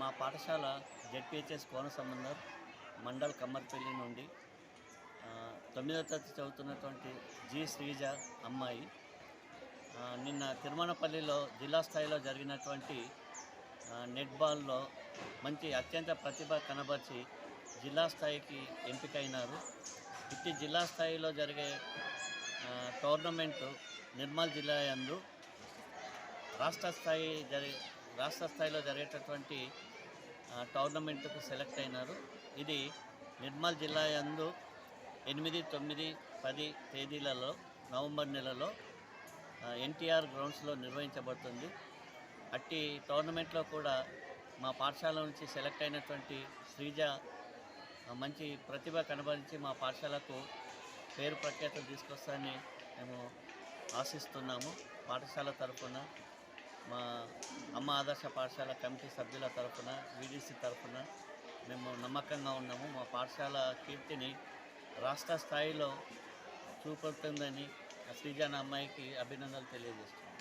మా పాఠశాల జెడ్పీహెచ్ఎస్ కోనసముద్రం మండల్ కమ్మర్పల్లి నుండి 9వ తరగతి చదువుతున్నటువంటి జి శ్రీజ అమ్మాయి నిన్న తిరుమలపల్లిలో జిల్లా స్థాయిలో జరిగినటువంటి నెట్బాల్లో మంచి అత్యంత ప్రతిభ కనబర్చి జిల్లా స్థాయికి ఎంపికైనారు. ఇట్టి జిల్లా స్థాయిలో జరిగే టోర్నమెంటు నిర్మల్ జిల్లా యందు రాష్ట్ర స్థాయిలో జరిగేటటువంటి టోర్నమెంటుకు సెలెక్ట్ అయినారు. ఇది నిర్మల్ జిల్లా యందు 8, 9, 10 తేదీలలో నవంబర్ నెలలో ఎన్టీఆర్ గ్రౌండ్స్లో నిర్వహించబడుతుంది. అట్టి టోర్నమెంట్లో కూడా మా పాఠశాల నుంచి సెలెక్ట్ అయినటువంటి శ్రీజ మంచి ప్రతిభ కనబరించి మా పాఠశాలకు పేరు ప్రఖ్యాతులు తీసుకొస్తారని మేము ఆశిస్తున్నాము. పాఠశాల తరఫున, మా అమ్మ ఆదర్శ పాఠశాల కమిటీ సభ్యుల తరఫున, వీడీసీ తరఫున మేము నమ్మకంగా ఉన్నాము. మా పాఠశాల కీర్తిని రాష్ట్ర స్థాయిలో చూపుతుందని శ్రీజ అమ్మాయికి అభినందనలు తెలియజేస్తున్నాం.